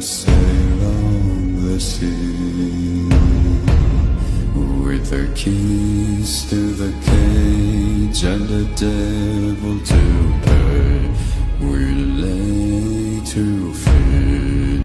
to sail on the sea, with the keys to the cage and a devil to pay. We lay to feed.